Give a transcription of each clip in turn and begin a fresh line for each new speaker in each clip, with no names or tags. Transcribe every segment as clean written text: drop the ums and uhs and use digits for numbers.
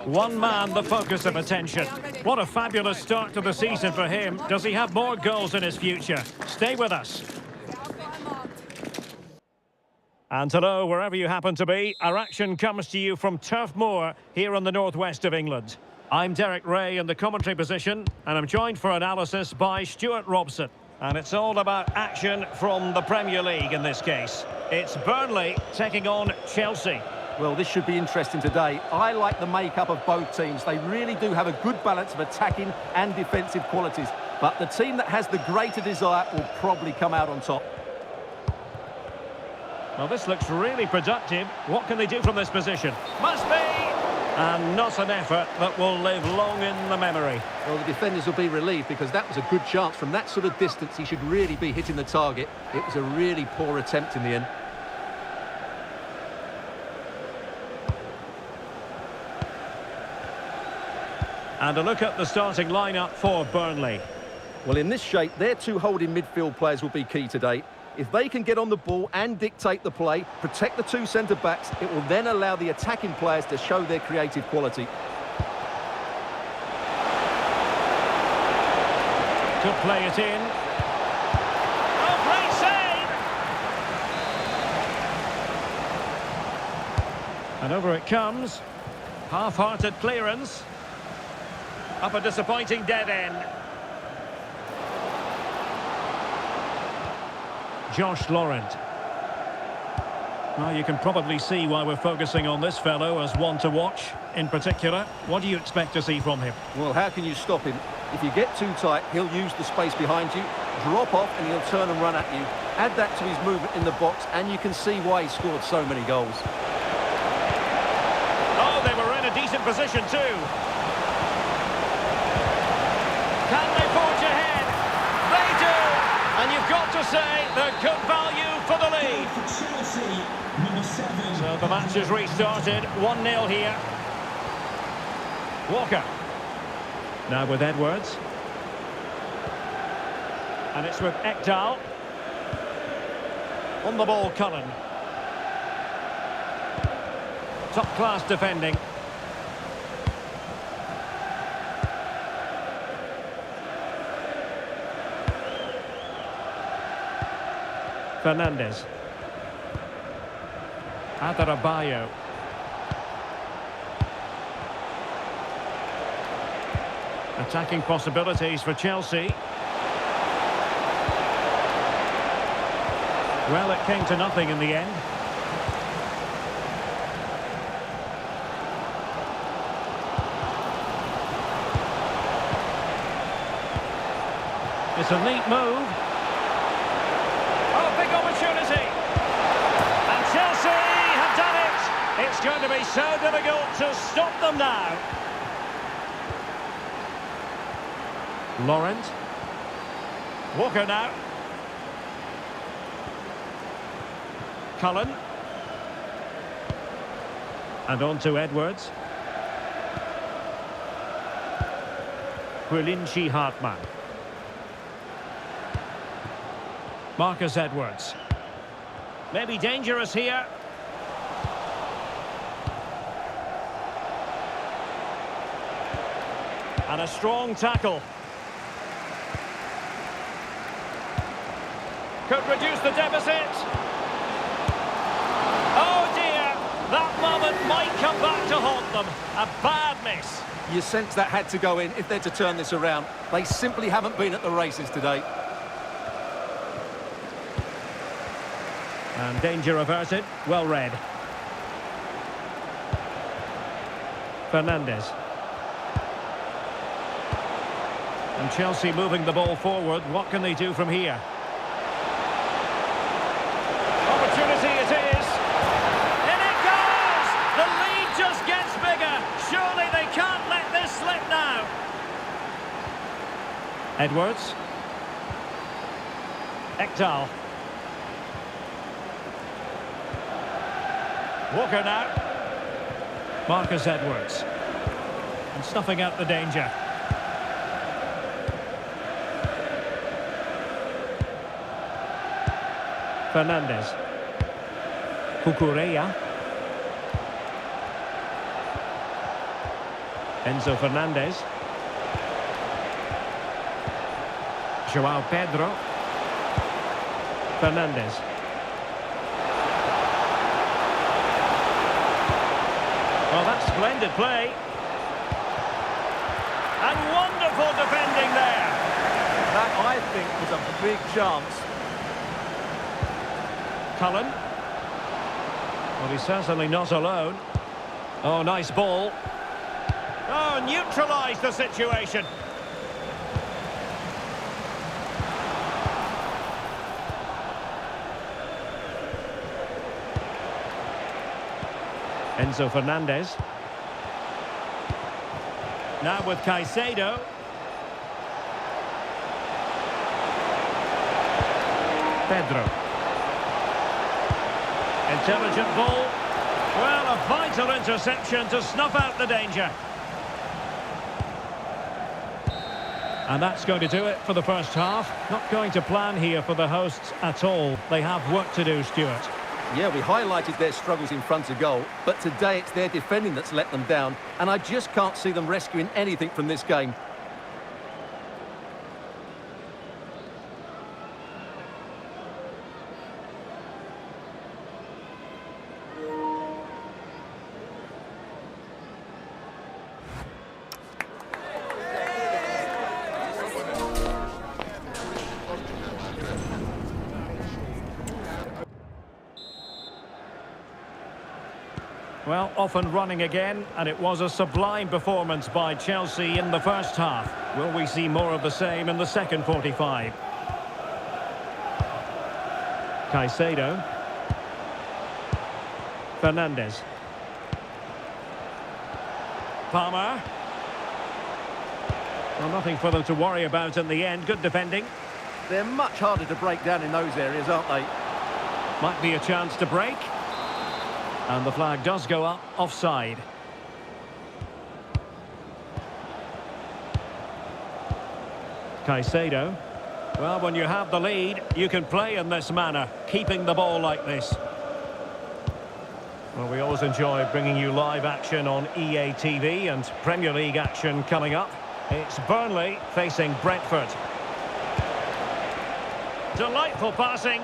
One man, the focus of attention. What a fabulous start to the season for him. Does he have more goals in his future? Stay with us. And hello, wherever you happen to be. Our action comes to you from Turf Moor, here in the northwest of England. I'm Derek Ray in the commentary position, and I'm joined for analysis by Stuart Robson. And it's all about action from the Premier League in this case. It's Burnley taking on Chelsea.
Well, this should be interesting today. I like the makeup of both teams. They really do have a good balance of attacking and defensive qualities. But the team that has the greater desire will probably come out on top.
Well, this looks really productive. What can they do from this position? Must be! And not an effort that will live long in the memory.
Well, the defenders will be relieved because that was a good chance. From that sort of distance, he should really be hitting the target. It was a really poor attempt in the end.
And a look at the starting lineup for Burnley.
Well, in this shape, their two holding midfield players will be key today. If they can get on the ball and dictate the play, protect the two centre-backs, it will then allow the attacking players to show their creative quality.
Could play it in. Oh, great save! And over it comes. Half-hearted clearance. Up a disappointing dead end. Josh Laurent. Well, you can probably see why we're focusing on this fellow as one to watch. In particular, what do you expect to see from him?
Well, how can you stop him? If you get too tight, he'll use the space behind you, drop off, and he'll turn and run at you. Add that to his movement in the box, and you can see why he scored so many goals.
Oh, they were in a decent position too. Can they forge ahead? They do! And you've got to say they're good value for the lead. So the match has restarted. 1-0 here. Walker. Now with Edwards. And it's with Ekdal. On the ball, Cullen. Top-class defending. Fernandez. Adarabioyo. Attacking possibilities for Chelsea. Well, it came to nothing in the end. It's a neat move. Oh, big opportunity. And Chelsea have done it. It's going to be so difficult to stop them now. Laurent. Walker now. Cullen. And on to Edwards. Quilinci Hartmann. Marcus Edwards. Maybe dangerous here. And a strong tackle. Could reduce the deficit. Oh dear, that moment might come back to haunt them. A bad miss.
You sense that had to go in if they're to turn this around. They simply haven't been at the races today.
And danger averted. Well read. Fernandez. And Chelsea moving the ball forward. What can they do from here? Opportunity it is. In it goes! The lead just gets bigger. Surely they can't let this slip now. Edwards. Ekdal. Walker now. Marcus Edwards. And snuffing out the danger. Fernandez. Cucurella. Enzo Fernandez. João Pedro. Fernandez. Well, that's splendid play. And wonderful defending there.
That, I think, was a big chance.
Cullen. Well, he's certainly not alone. Oh, nice ball. Oh, neutralised the situation. Enzo Fernandez. Now with Caicedo. Pedro. Intelligent ball. Well, a vital interception to snuff out the danger. And that's going to do it for the first half. Not going to plan here for the hosts at all. They have work to do, Stuart.
Yeah, we highlighted their struggles in front of goal, but today it's their defending that's let them down, and I just can't see them rescuing anything from this game.
Well, off and running again, and it was a sublime performance by Chelsea in the first half. Will we see more of the same in the second 45? Caicedo. Fernandez. Palmer. Well, nothing for them to worry about in the end. Good defending.
They're much harder to break down in those areas, aren't they?
Might be a chance to break. And the flag does go up, offside. Caicedo. Well, when you have the lead, you can play in this manner, keeping the ball like this. Well, we always enjoy bringing you live action on EA TV and Premier League action coming up. It's Burnley facing Brentford. Delightful passing.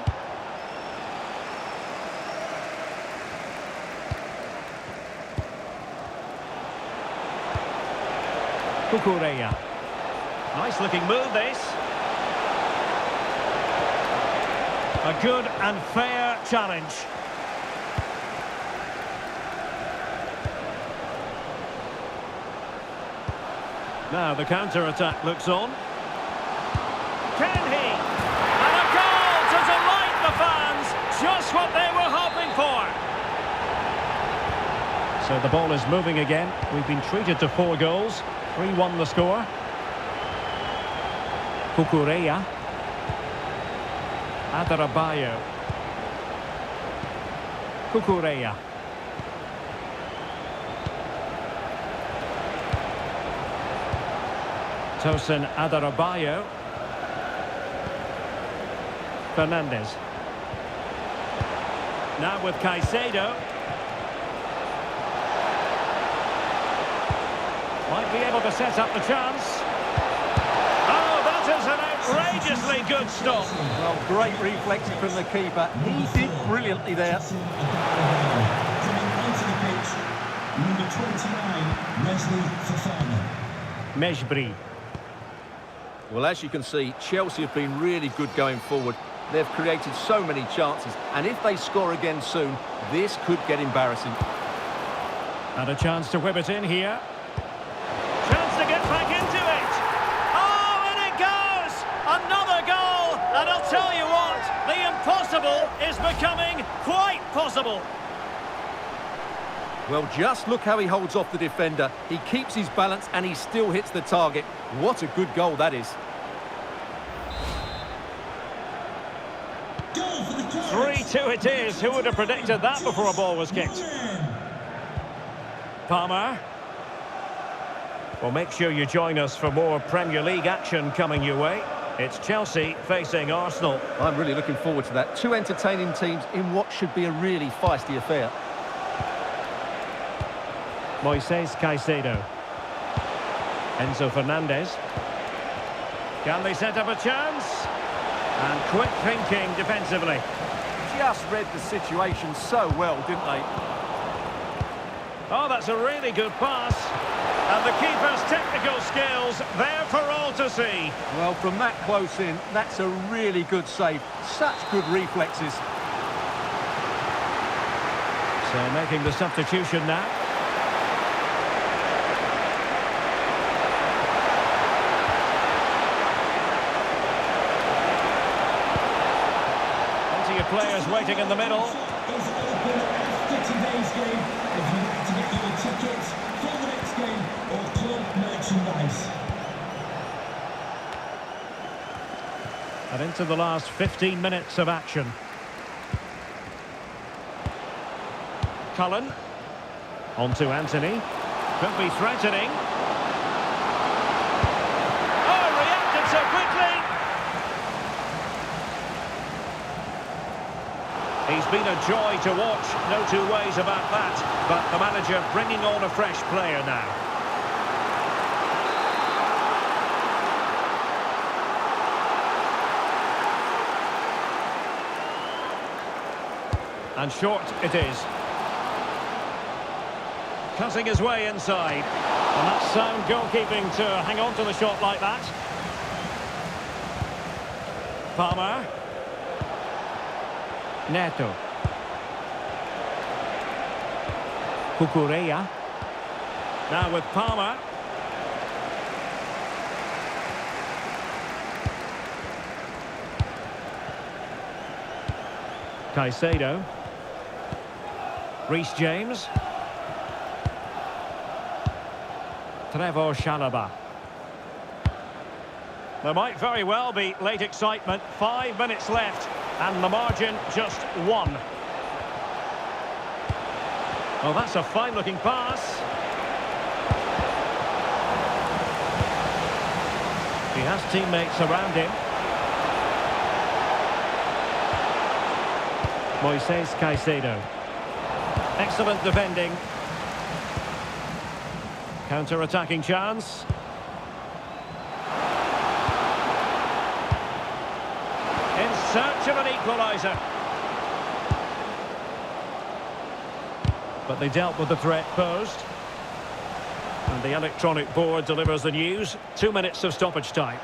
Cucurella. Nice looking move, this. A good and fair challenge. Now the counter-attack looks on. Can he? And a goal to delight the fans. Just what they were hoping for. So the ball is moving again. We've been treated to 4 goals. 3-1 the score. Cucurella. Adarabioyo. Cucurella. Tosin Adarabioyo. Fernandez. Now with Caicedo. Might be able to set up the chance. Oh, that is an outrageously good stop.
Well, great reflexes from the keeper. He did brilliantly there.
Number 29, Wesley Fofana.
Mejbri.
Well, as you can see, Chelsea have been really good going forward. They've created so many chances, and if they score again soon, this could get embarrassing.
And a chance to whip it in here. Chance to get back into it. Oh, and it goes! Another goal! And I'll tell you what, the impossible is becoming quite possible.
Well, just look how he holds off the defender. He keeps his balance and he still hits the target. What a good goal that is.
3-2 it is. Who would have predicted that before a ball was kicked? Palmer. Well, make sure you join us for more Premier League action coming your way. It's Chelsea facing Arsenal.
I'm really looking forward to that. Two entertaining teams in what should be a really feisty affair.
Moises Caicedo. Enzo Fernandez. Can they set up a chance? And quick thinking defensively.
Just read the situation so well, didn't they?
Oh, that's a really good pass. And the keeper's technical skills there for all to see.
Well, from that close in, that's a really good save. Such good reflexes.
So making the substitution now. Plenty of players waiting in the middle.
Is open after today's game. If you'd like to get your tickets for the next game or club merchandise.
And into the last 15 minutes of action. Cullen. On to Anthony. Could be threatening. Oh, reacted so quickly! He's been a joy to watch, no two ways about that. But the manager bringing on a fresh player now. And short it is. Cutting his way inside. And that's sound goalkeeping to hang on to the shot like that. Palmer. Neto. Cucurella. Now with Palmer. Caicedo. Reece James. Trevor Chalobah. There might very well be late excitement. 5 minutes left. And the margin just 1. Oh, that's a fine-looking pass. He has teammates around him. Moises Caicedo. Excellent defending. Counter-attacking chance. In search of an equaliser. But they dealt with the threat posed. And the electronic board delivers the news. 2 minutes of stoppage time.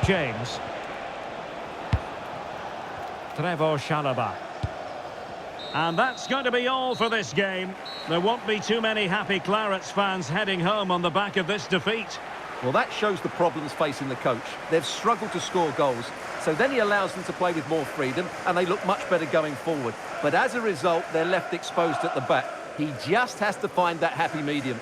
James. Trevor Chalobah. And that's going to be all for this game. There won't be too many happy Clarets fans heading home on the back of this defeat.
Well, that shows the problems facing the coach. They've struggled to score goals, so then he allows them to play with more freedom, and they look much better going forward. But as a result, they're left exposed at the back. He just has to find that happy medium.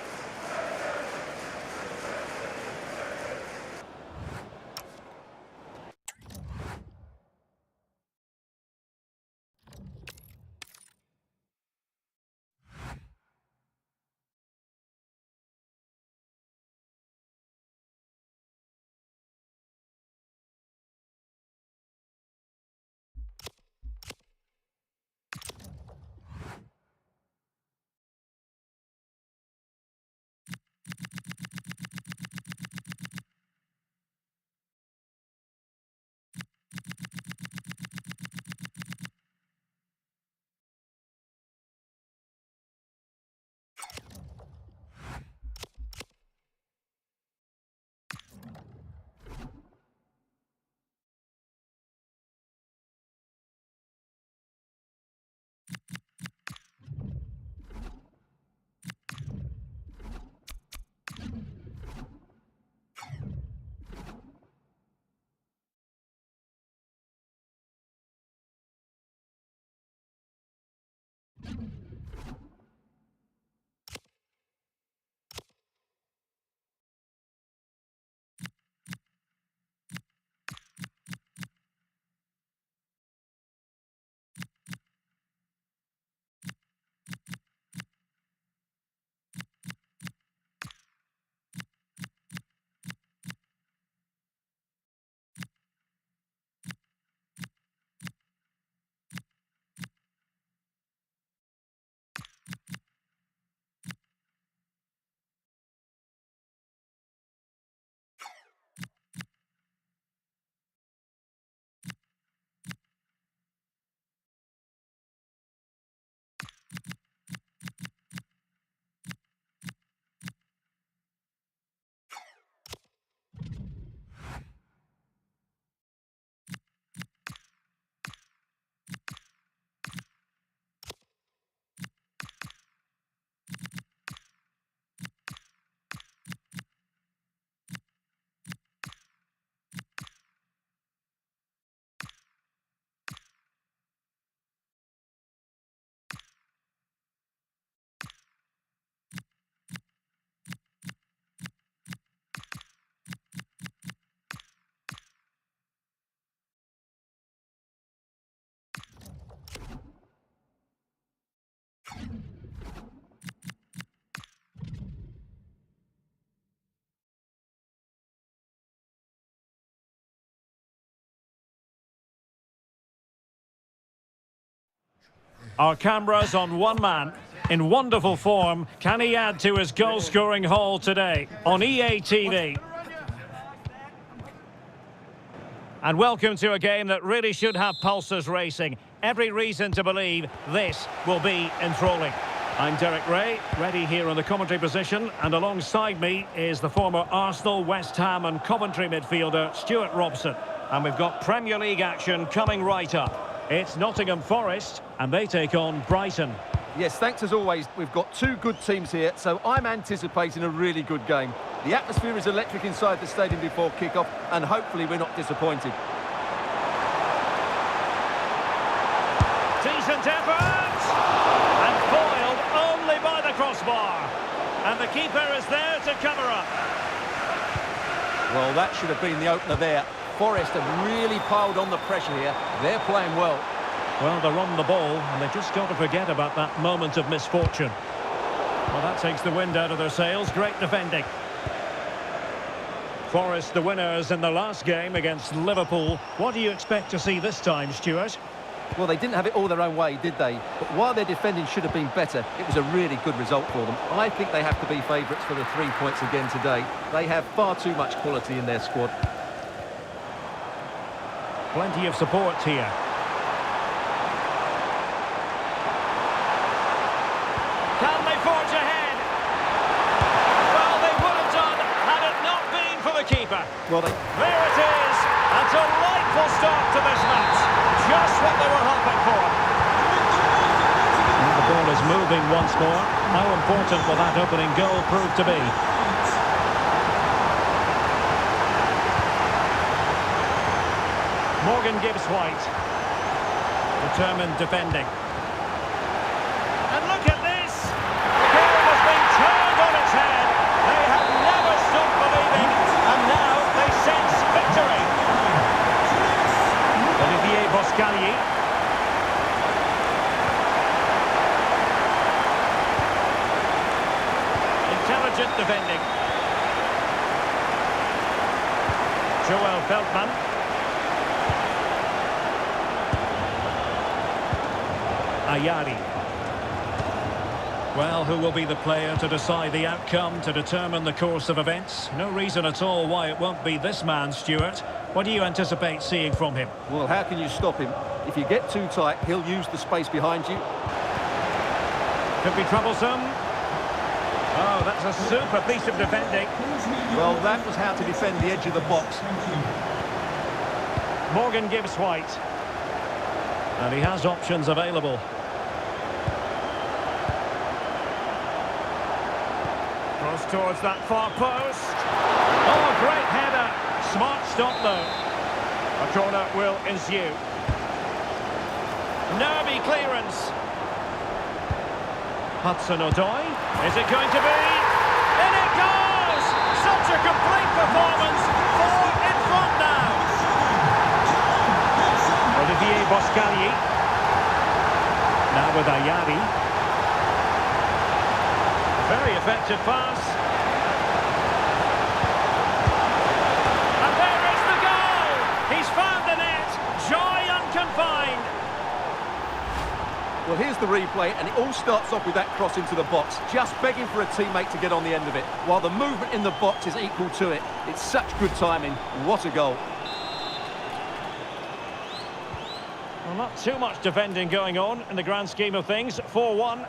Our cameras on one man. In wonderful form, can he add to his goal-scoring haul today on EA TV? And welcome to a game that really should have pulses racing. Every reason to believe this will be enthralling. I'm Derek Ray, ready here on the commentary position, and alongside me is the former Arsenal, West Ham and Coventry midfielder Stuart Robson. And we've got Premier League action coming right up. It's Nottingham Forest, and they take on Brighton.
Yes, thanks as always. We've got two good teams here, so I'm anticipating a really good game. The atmosphere is electric inside the stadium before kick-off, and hopefully we're not disappointed.
Decent effort! And foiled only by the crossbar. And the keeper is there to cover up.
Well, that should have been the opener there. Forest have really piled on the pressure here. They're playing well.
Well, they're on the ball, and they've just got to forget about that moment of misfortune. Well, that takes the wind out of their sails. Great defending. Forest the winners in the last game against Liverpool. What do you expect to see this time, Stuart?
Well, they didn't have it all their own way, did they? But while their defending should have been better, it was a really good result for them. I think they have to be favourites for the 3 points again today. They have far too much quality in their squad.
Plenty of support here. Can they forge ahead? Well, they would have done had it not been for the keeper.
Well,
there it is. A delightful start to this match. Just what they were hoping for. And the ball is moving once more. How important will that opening goal prove to be? Morgan Gibbs White. Determined defending. And look at this! The game has been turned on its head. They have never stopped believing, and now they sense victory. Olivier Boscagli. Intelligent defending. Joel Feldman. Ayari. Well, who will be the player to decide the outcome, to determine the course of events? No reason at all why it won't be this man, Stuart. What do you anticipate seeing from him?
well, how can you stop him? If you get too tight, he'll use the space behind you.
Could be troublesome. Oh, that's a super piece of defending.
Well, that was how to defend the edge of the box.
Morgan Gibbs White. And he has options available. Cross towards that far post. Oh, great header. Smart stop, though. A corner will ensue. Nervy clearance. Hudson-Odoi. Is it going to be? In it goes! Such a complete performance. 4 in front now. Olivier Boscagli. Now with Ayari. Very effective pass. And there is the goal! He's found the net. Joy unconfined.
Well, here's the replay, and it all starts off with that cross into the box, just begging for a teammate to get on the end of it, while the movement in the box is equal to it. It's such good timing. What a goal.
Well, not too much defending going on in the grand scheme of things. 4-1.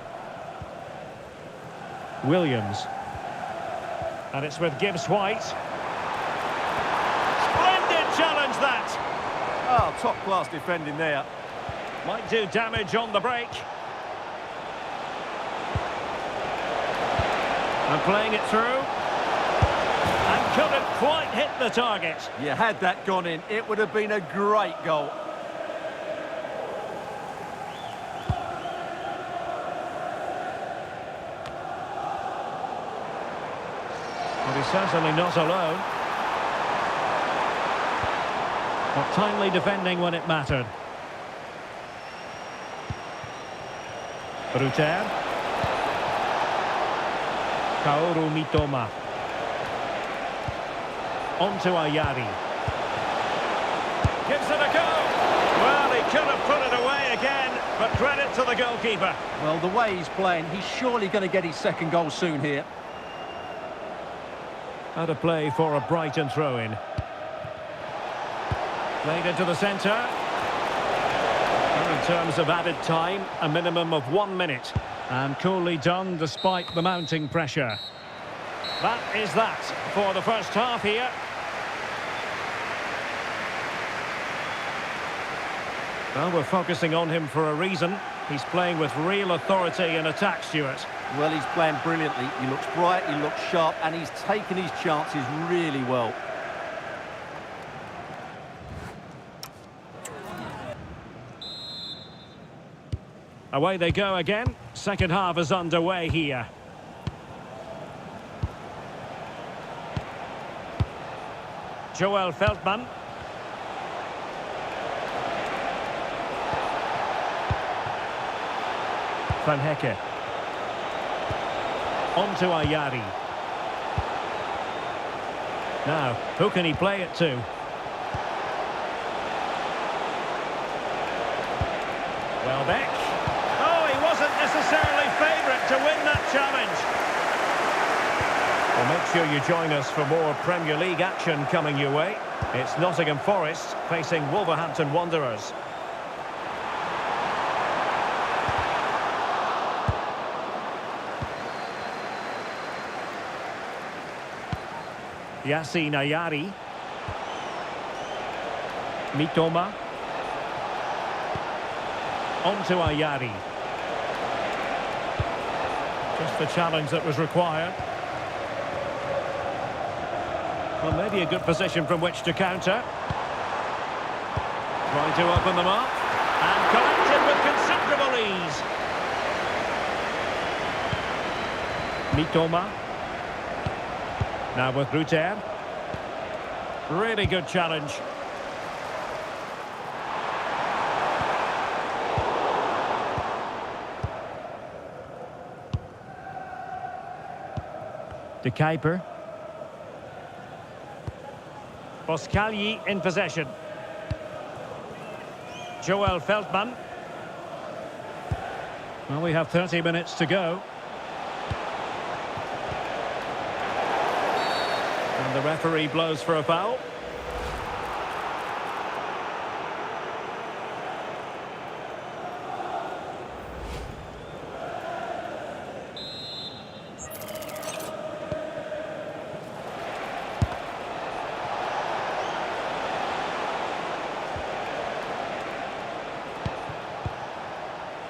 Williams. And it's with Gibbs White. Splendid challenge, that.
Oh, top-class defending there.
Might do damage on the break. And playing it through. And couldn't quite hit the target.
You had that gone in, it would have been a great goal.
But he's certainly not alone. But timely defending when it mattered. Ruter. Kaoru Mitoma. On to Ayari. Gives it a go. Well, he could have put it away again. but credit to the goalkeeper.
Well, the way he's playing, he's surely going to get his second goal soon here.
Out of play for a Brighton throw-in. Played into the centre. Well, in terms of added time, a minimum of 1 minute. And coolly done despite the mounting pressure. That is that for the first half here. Well, we're focusing on him for a reason. He's playing with real authority in attack, Stuart.
Well, he's playing brilliantly. He looks bright, he looks sharp, and he's taken his chances really well.
Away they go again. Second half is underway here. Joel Feldman. Van Hecke. On to Ayari. Now, who can he play it to? Welbeck. Oh, he wasn't necessarily favourite to win that challenge. Well, make sure you join us for more Premier League action coming your way. It's Nottingham Forest facing Wolverhampton Wanderers. Yassine Ayari. Mitoma. On to Ayari. Just the challenge that was required. Well, maybe a good position from which to counter. Trying to open them up. And collected with considerable ease. Mitoma. Now with Ruter. Really good challenge. De Kuiper. Boscagli in possession. Joel Feldman. Well, we have 30 minutes to go. And the referee blows for a foul.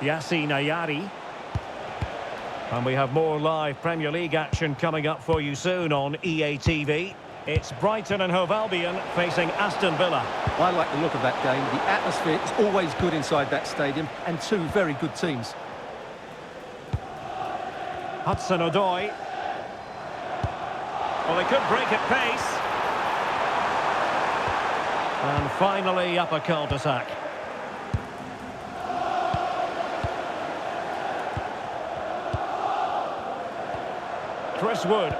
Yassine Ayari. And we have more live Premier League action coming up for you soon on EA TV. It's Brighton and Hove Albion facing Aston Villa.
I like the look of that game. The atmosphere is always good inside that stadium, and two very good teams.
Hudson-Odoi. Well, they could break at pace. And finally up a cul-de-sac. Chris Wood.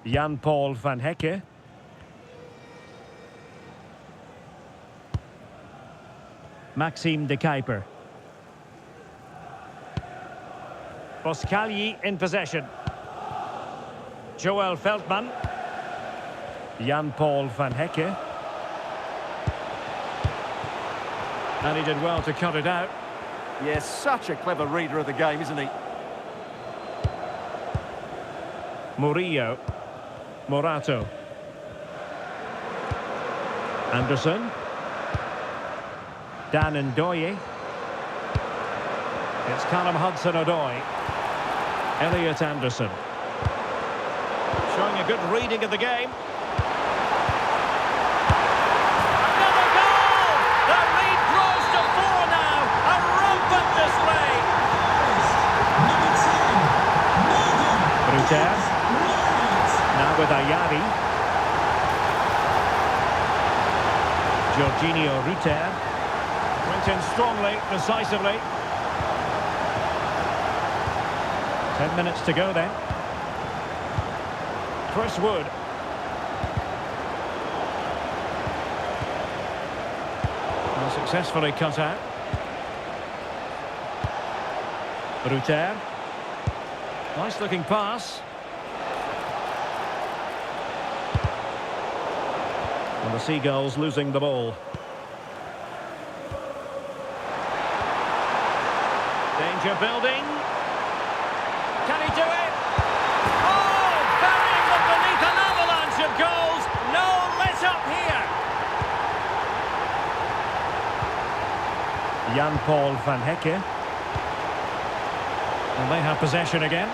Jan-Paul van Hecke. Maxime de Kuiper. Boscagli in possession. Joel Feldman. Jan-Paul van Hecke. And he did well to cut it out.
Yes, such a clever reader of the game, isn't he?
Murillo. Morato. Anderson. Dan Ndoye. It's Callum Hudson-Odoi. Elliot Anderson. Showing a good reading of the game. Another goal! The lead grows to 4 now. A rampant display. Ruter. Now with Ayari. Jorginho Ruter. Went in strongly, decisively. 10 minutes to go then. Chris Wood. Well, successfully cut out. Ruter. Nice looking pass. And the Seagulls losing the ball. Danger building. Can he do it? Oh, burying them beneath an avalanche of goals. No let up here. Jan-Paul van Hecke. And they have possession again.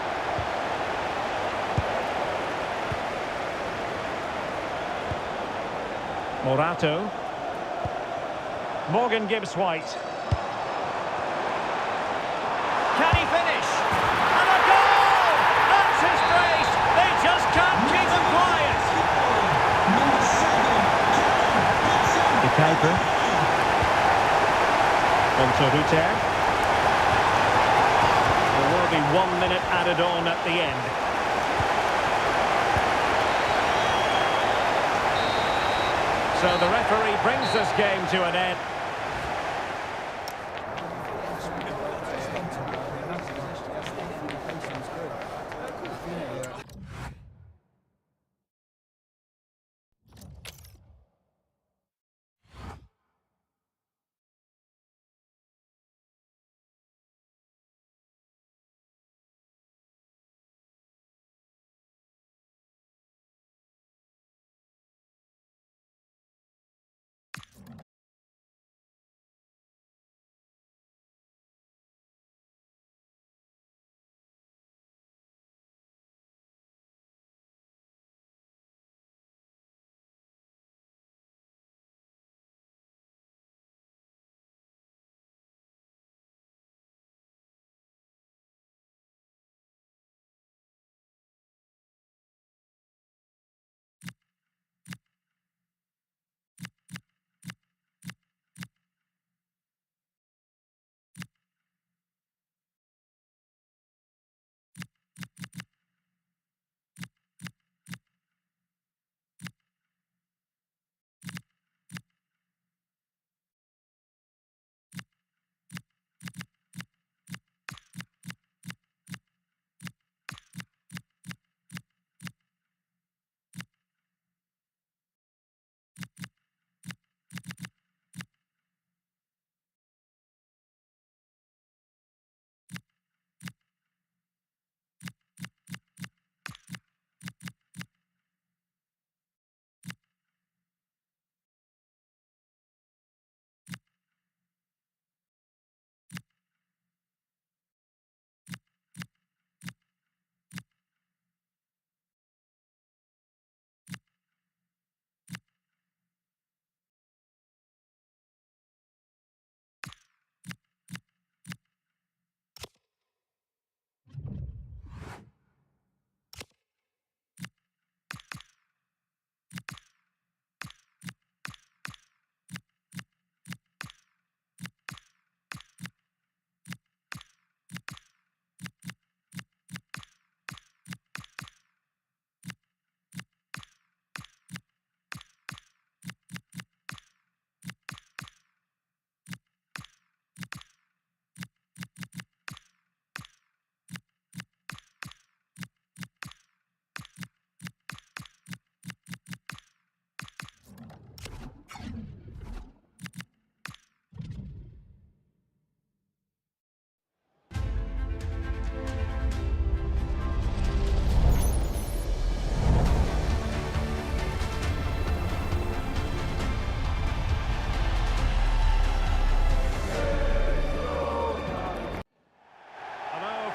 Morato. Morgan Gibbs-White. Can he finish? And a goal! That's his brace! They just can't keep him quiet! De Kuiper. On to Ruter. There will be 1 minute added on at the end. So the referee brings this game to an end.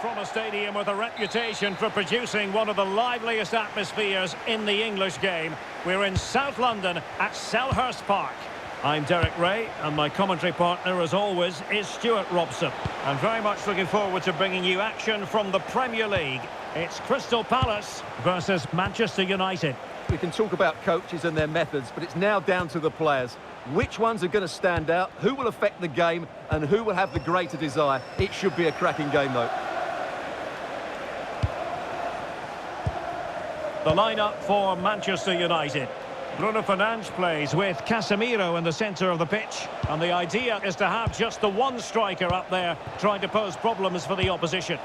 From a stadium with a reputation for producing one of the liveliest atmospheres in the English game, we're in South London at Selhurst Park. I'm Derek Ray, and my commentary partner, as always, is Stuart Robson. I'm very much looking forward to bringing you action from the Premier League. It's Crystal Palace versus Manchester United.
We can talk about coaches and their methods, but it's now down to the players. Which ones are going to stand out, who will affect the game, and who will have the greater desire? It should be a cracking game, though.
The lineup for Manchester United. Bruno Fernandes plays with Casemiro in the centre of the pitch. And the idea is to have just the one striker up there trying to pose problems for the opposition.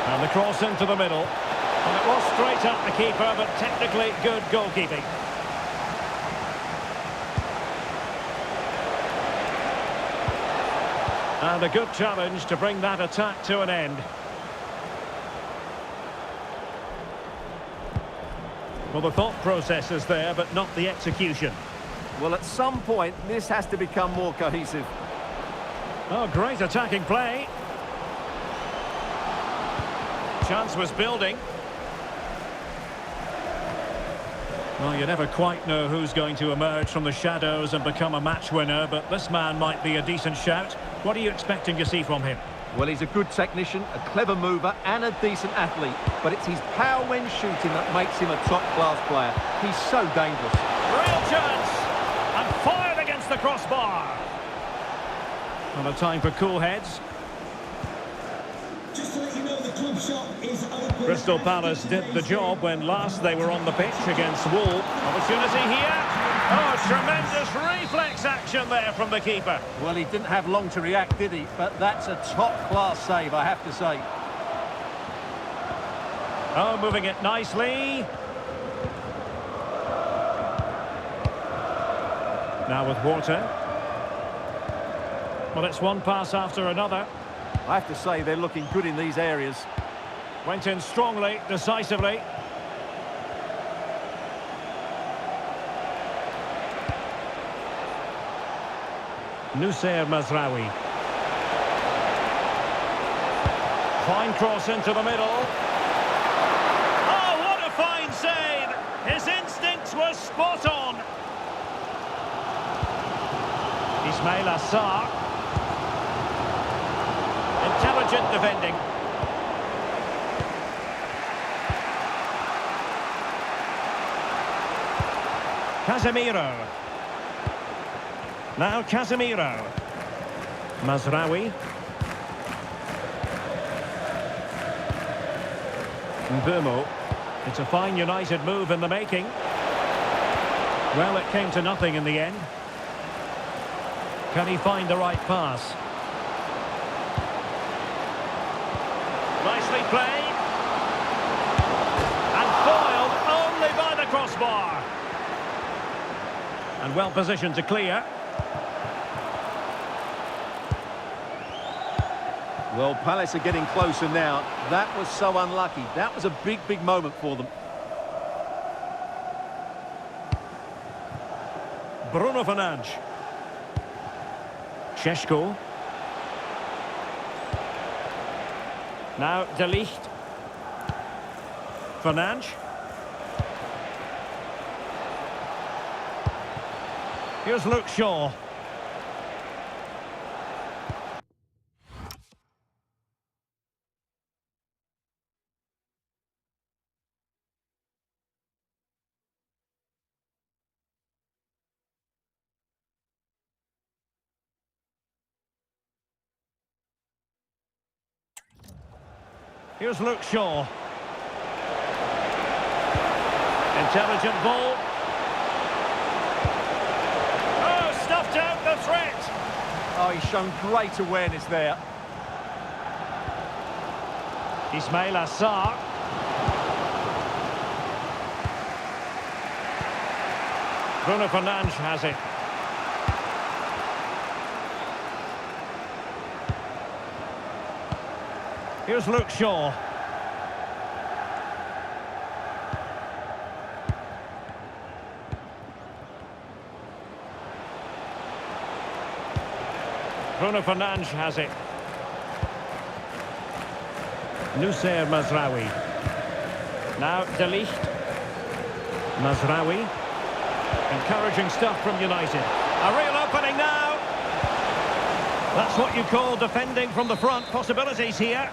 And the cross into the middle. And it was straight at the keeper, but technically good goalkeeping. And a good challenge to bring that attack to an end. Well, the thought process is there, but not the execution.
Well, at some point, this has to become more cohesive.
Oh, great attacking play. Chance was building. Well, you never quite know who's going to emerge from the shadows and become a match winner, but this man might be a decent shout. What are you expecting to see from him?
Well, he's a good technician, a clever mover and a decent athlete. But it's his power when shooting that makes him a top-class player. He's so dangerous.
Real chance! And fired against the crossbar. And a time for cool heads.
Just to let you know, the club shop is open.
Crystal Palace did the job when last they were on the pitch against Wolves. Opportunity here. Oh, tremendous reflex action there from the keeper.
Well, he didn't have long to react, did he? But that's a top-class save, I have to say.
Oh, moving it nicely. Now with Wharton. Well, it's one pass after another.
I have to say, they're looking good in these areas.
Went in strongly, decisively. Nusayr Mazraoui. Fine cross into the middle. Oh, what a fine save! His instincts were spot on. Ismail Assar. Intelligent defending. Casemiro. Now Casemiro. Mazraoui. Mbeumo. It's a fine United move in the making. Well, it came to nothing in the end. Can he find the right pass? Nicely played. And foiled only by the crossbar. And well positioned to clear.
Well, Palace are getting closer now. That was so unlucky. That was a big, big moment for them.
Bruno Fernandes. Šeško. Now De Ligt. Fernandes. Here's Luke Shaw. Here's Luke Shaw. Intelligent ball. Oh, stuffed out the threat.
Oh, he's shown great awareness there.
Ismail Assar. Bruno Fernandes has it. Here's Luke Shaw. Bruno Fernandes has it. Nusayr Mazraoui. Now De Ligt. Mazraoui. Encouraging stuff from United. A real opening now. That's what you call defending from the front. Possibilities here.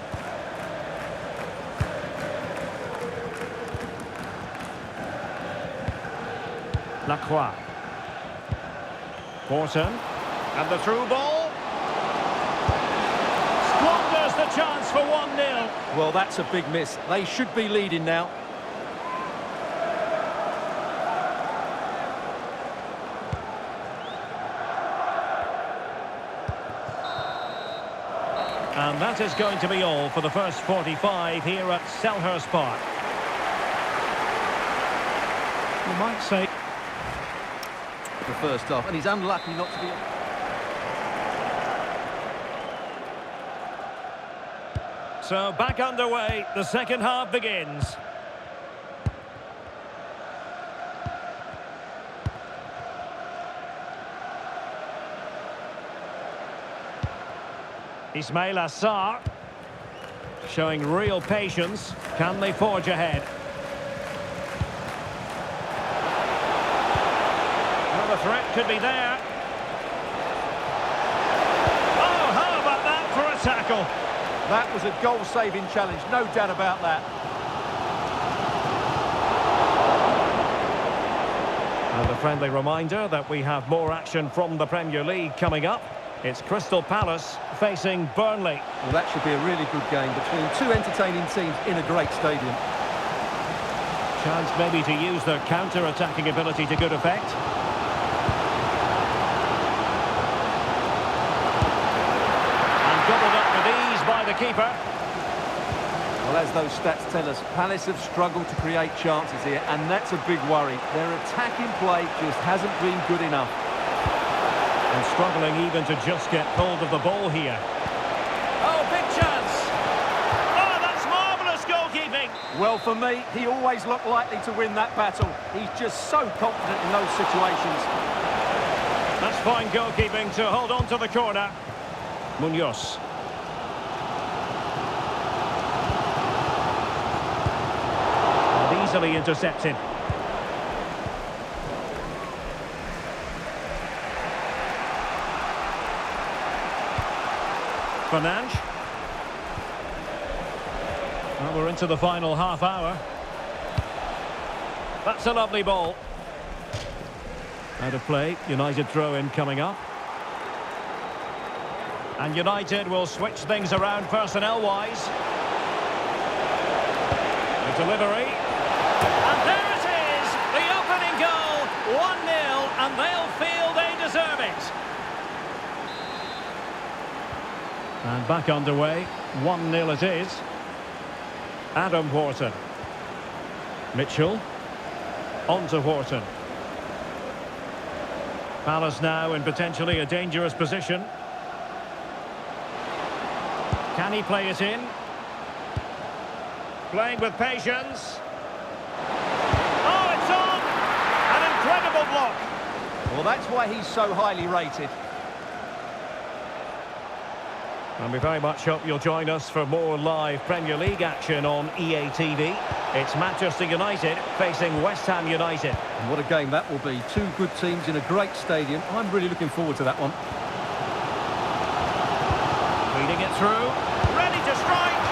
Lacroix. Wharton. And the through ball. Squanders the chance chance for 1-0.
Well, that's a big miss. They should be leading now.
And that is going to be all for the first 45 here at Selhurst Park. You might say
The first half, and he's unlucky not to be...
So back underway, the second half begins. Ismail Assar showing real patience. Can they forge ahead? Well, the threat could be there. Oh, how about that for a tackle?
That was a goal-saving challenge, no doubt about that.
And a friendly reminder that we have more action from the Premier League coming up. It's Crystal Palace facing Burnley.
Well, that should be a really good game between two entertaining teams in a great stadium.
Chance maybe to use their counter-attacking ability to good effect. And gobbled up with ease by the keeper.
Well, as those stats tell us, Palace have struggled to create chances here, and that's a big worry. Their attacking play just hasn't been good enough.
And struggling even to just get hold of the ball here. Oh, big chance! Oh, that's marvellous goalkeeping!
Well, for me, he always looked likely to win that battle. He's just so confident in those situations.
That's fine goalkeeping to hold on to the corner. Munoz. And easily intercepted. Fernandes. Well, we're into the final half hour. That's a lovely ball. Out of play, United throw-in coming up. And United will switch things around personnel-wise. The delivery. And there it is! The opening goal! 1-0, and they'll feel they deserve it. And back underway, 1-0 it is. Adam Wharton. Mitchell. On to Wharton. Palace now in potentially a dangerous position. Can he play it in? Playing with patience. Oh, it's on! An incredible block.
Well, that's why he's so highly rated.
And we very much hope you'll join us for more live Premier League action on EA TV. It's Manchester United facing West Ham United.
And what a game that will be. Two good teams in a great stadium. I'm really looking forward to that one.
Feeding it through. Ready to strike.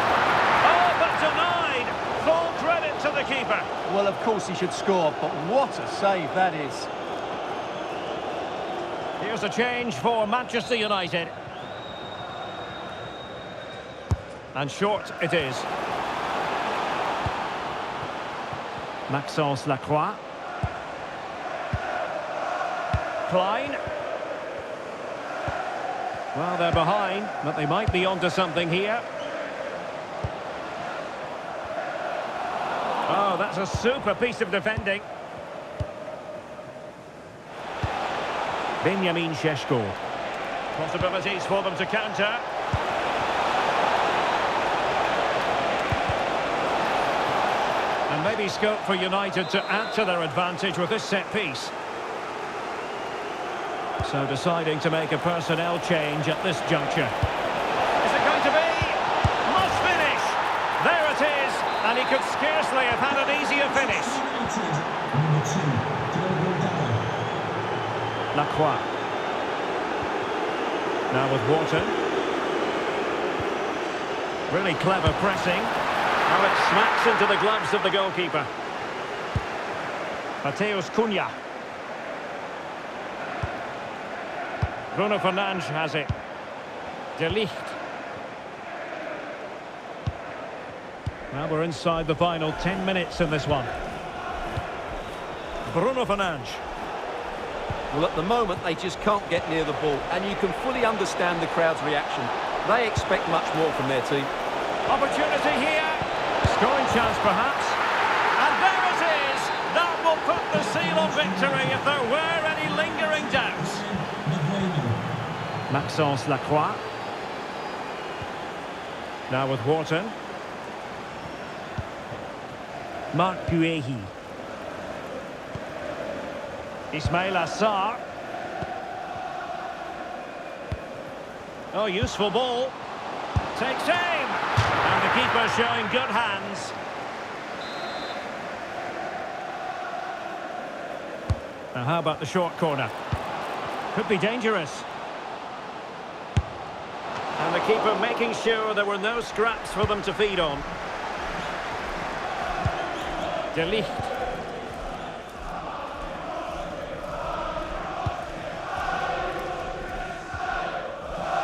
Oh, but denied. Full credit to the keeper.
Well, of course he should score, but what a save that is.
Here's a change for Manchester United. And short it is. Maxence Lacroix. Klein. Well, they're behind, but they might be onto something here. Oh, that's a super piece of defending. Benjamin Šeško. Possibilities for them to counter. And maybe scope for United to add to their advantage with this set piece. So deciding to make a personnel change at this juncture. Is it going to be? Must finish! There it is! And he could scarcely have had an easier finish. Lacroix. Now with Wharton. Really clever pressing. Now it smacks into the gloves of the goalkeeper. Mateus Cunha. Bruno Fernandes has it. De Ligt. Now we're inside the final 10 minutes in this one. Bruno Fernandes.
Well, at the moment, they just can't get near the ball, and you can fully understand the crowd's reaction. They expect much more from their team.
Opportunity here. Scoring chance, perhaps. And there it is. That will put the seal on victory if there were any lingering doubts. Maxence Lacroix. Now with Wharton. Marc Guéhi. Ismail Assar. Oh, useful ball. Takes aim. And the keeper showing good hands. Now how about the short corner? Could be dangerous. And the keeper making sure there were no scraps for them to feed on. De Ligt.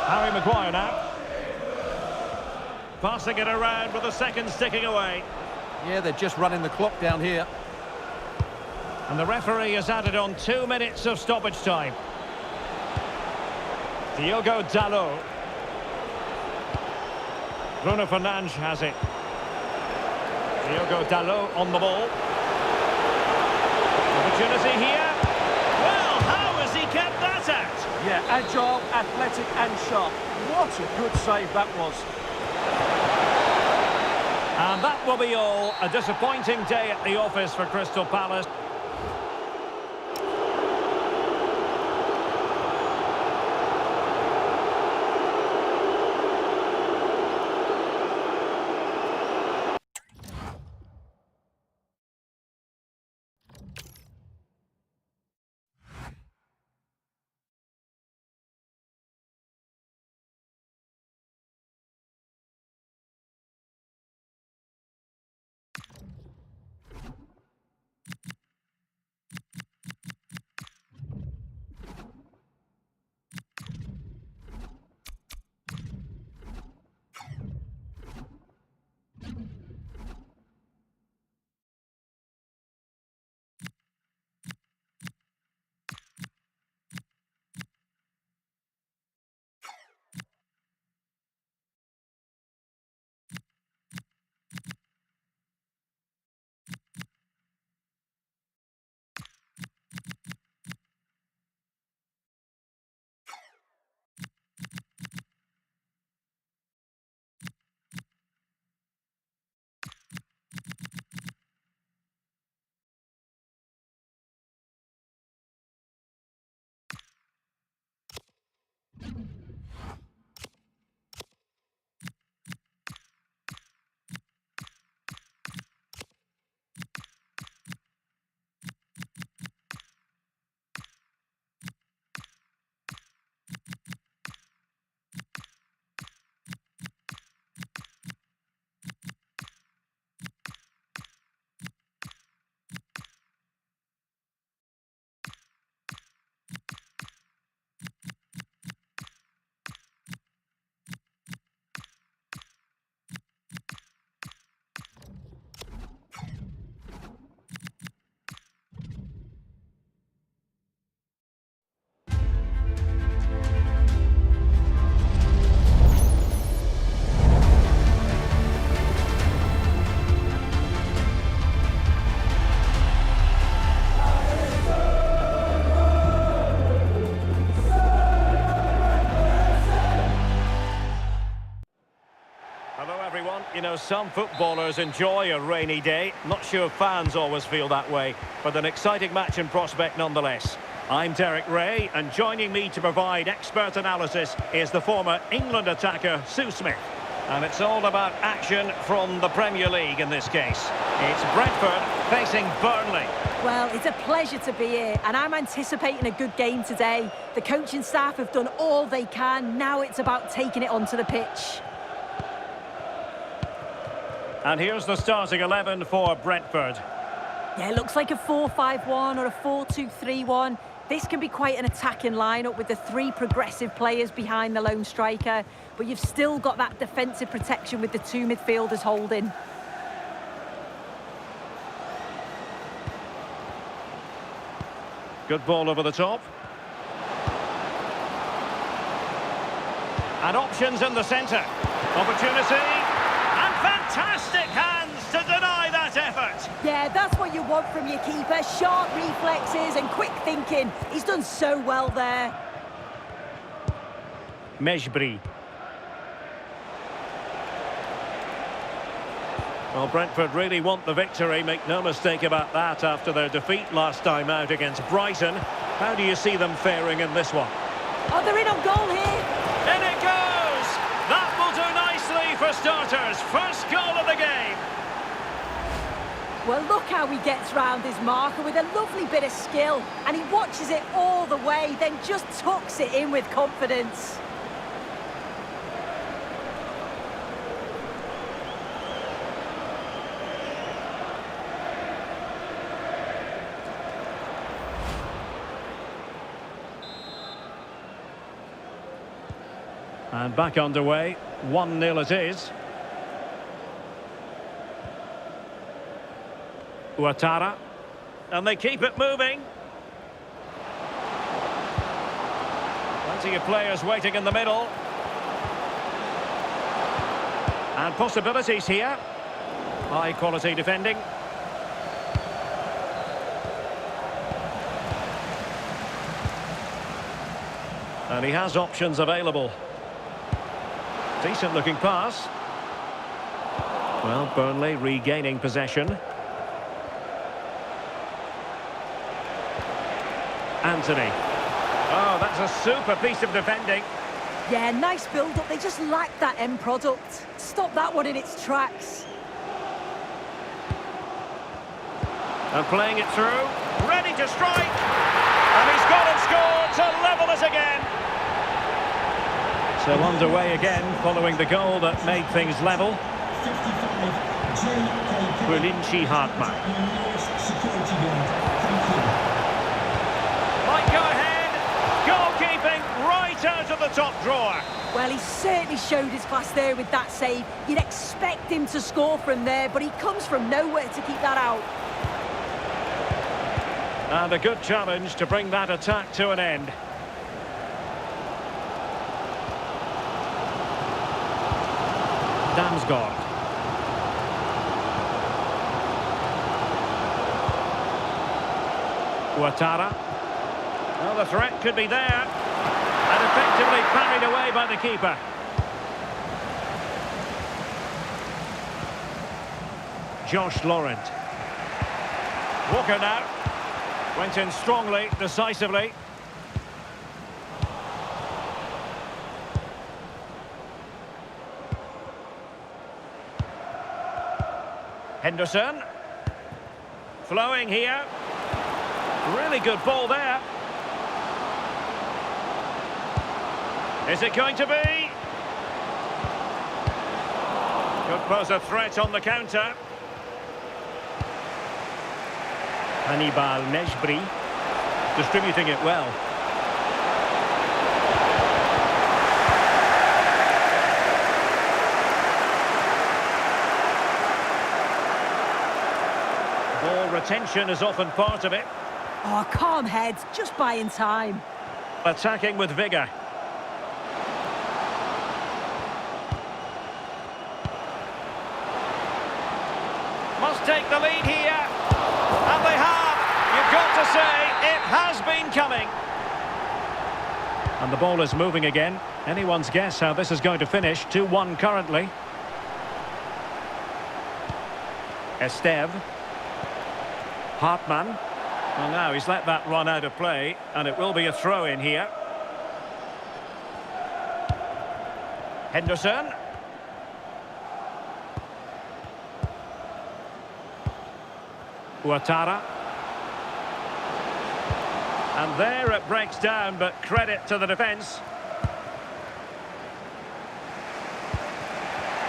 Harry Maguire now. Passing it around with the seconds ticking away.
Yeah, they're just running the clock down here.
And the referee has added on 2 minutes of stoppage time. Diogo Dalot. Bruno Fernandes has it. Diogo Dalot on the ball. Opportunity here. Well, how has he kept that out?
Yeah, agile, athletic and sharp. What a good save that was.
And that will be all. A disappointing day at the office for Crystal Palace. You know, some footballers enjoy a rainy day. Not sure fans always feel that way, but an exciting match in prospect nonetheless. I'm Derek Ray, and joining me to provide expert analysis is the former England attacker, Sue Smith. And it's all about action from the Premier League in this case. It's Brentford facing Burnley.
Well, it's a pleasure to be here, and I'm anticipating a good game today. The coaching staff have done all they can. Now it's about taking it onto the pitch.
And here's the starting 11 for Brentford.
Yeah, it looks like a 4-5-1 or a 4-2-3-1. This can be quite an attacking lineup with the three progressive players behind the lone striker, but you've still got that defensive protection with the two midfielders holding.
Good ball over the top. And options in the centre. Opportunity. And fantastic hands to deny that effort.
Yeah, that's what you want from your keeper. Sharp reflexes and quick thinking. He's done so well there.
Mejbri. Well, Brentford really want the victory, make no mistake about that, after their defeat last time out against Brighton. How do you see them faring in this one?
Oh, they're in on goal here.
In it goes! That will do nicely for starters. First goal of the game.
Well, look how he gets round his marker with a lovely bit of skill. And he watches it all the way, then just tucks it in with confidence.
And back underway, 1-0 it is. Ouattara. And they keep it moving. Plenty of players waiting in the middle. And possibilities here. High quality defending. And he has options available. Decent looking pass. Well, Burnley regaining possession. Anthony. Oh, that's a super piece of defending.
Yeah, nice build-up. They just lack that end product. Stop that one in its tracks.
And playing it through. Ready to strike. And he's gone and scored to level it again. So underway again, following the goal that made things level.
55,
Berlinci Hartmann.
security guard. Thank you.
Might go ahead. Goalkeeping right out of the top drawer.
Well, he certainly showed his class there with that save. You'd expect him to score from there, but he comes from nowhere to keep that out.
And a good challenge to bring that attack to an end. Damsgaard. Ouattara. Well, the threat could be there. And effectively parried away by the keeper. Josh Laurent. Walker now. Went in strongly, decisively. Henderson. Flowing here. Really good ball there. Is it going to be? Could pose a threat on the counter. Hannibal Mejbri distributing it well. Ball retention is often part of it.
Oh, calm heads, just buying time.
Attacking with vigour. Must take the lead here. And they have. You've got to say, it has been coming. And the ball is moving again. Anyone's guess how this is going to finish. 2-1 currently. Esteve. Hartmann. Well, now he's let that run out of play, and it will be a throw-in here. Henderson. Ouattara. And there it breaks down, but credit to the defence.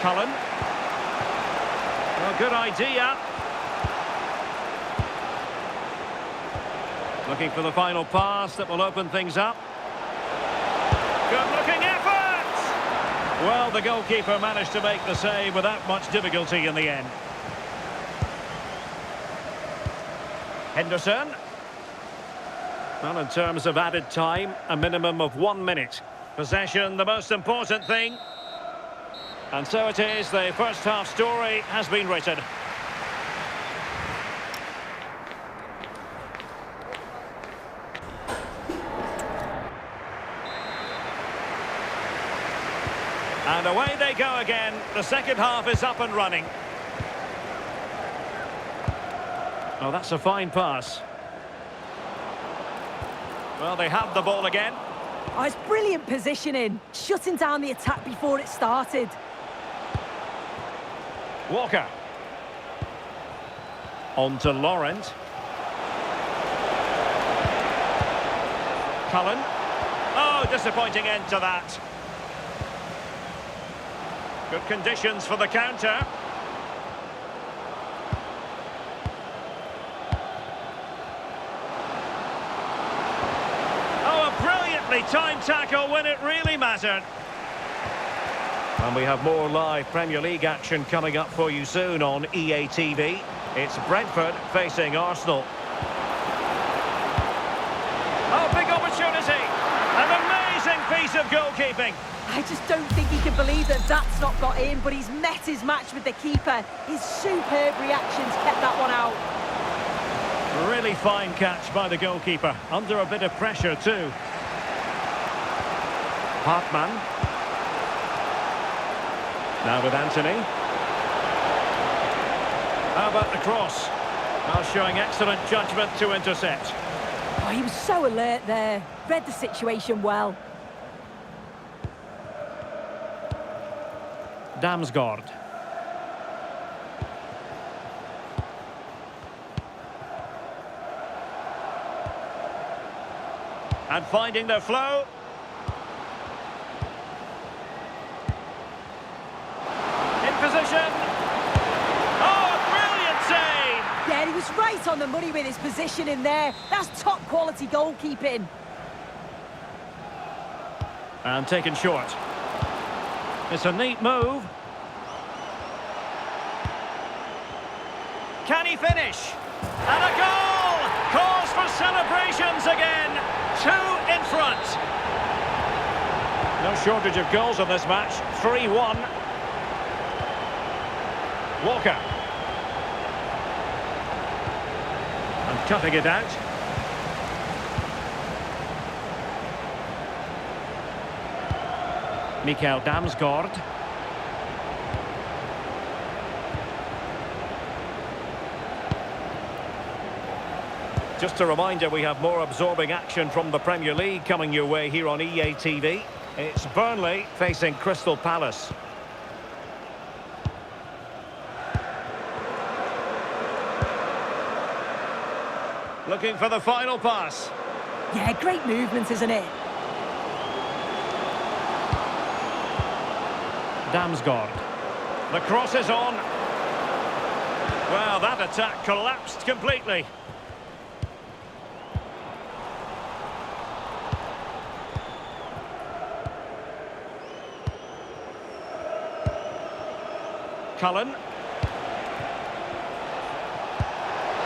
Cullen. Well, good idea. Looking for the final pass that will open things up. Good-looking effort! Well, the goalkeeper managed to make the save without much difficulty in the end. Henderson. Well, in terms of added time, a minimum of 1 minute. Possession, the most important thing. And so it is, the first half story has been written. And away they go again. The second half is up and running. Oh, that's a fine pass. Well, they have the ball again.
Oh, it's brilliant positioning, shutting down the attack before it started.
Walker. On to Laurent. Cullen. Oh, disappointing end to that. Good conditions for the counter. Oh, a brilliantly timed tackle when it really mattered. And we have more live Premier League action coming up for you soon on EA TV. It's Brentford facing Arsenal. Oh, big opportunity! An amazing piece of goalkeeping.
I just don't think he can believe that that's not got in, but he's met his match with the keeper. His superb reactions kept that one out.
Really fine catch by the goalkeeper, under a bit of pressure too. Hartmann. Now with Anthony. How about the cross? Well, showing excellent judgment to intercept.
Oh, he was so alert there. Read the situation well.
Damsgaard. And finding the flow. In position. Oh, a brilliant save!
Yeah, he was right on the money with his position in there. That's top quality goalkeeping.
And taken short. It's a neat move. Can he finish? And a goal! Calls for celebrations again. 2 in front. No shortage of goals in this match. 3-1. Walker. And cutting it out. Mikael Damsgaard. Just a reminder, we have more absorbing action from the Premier League coming your way here on EA TV. It's Burnley facing Crystal Palace. Looking for the final pass.
Yeah, great movement, isn't it?
Damsgaard. The cross is on. Well, that attack collapsed completely. Cullen.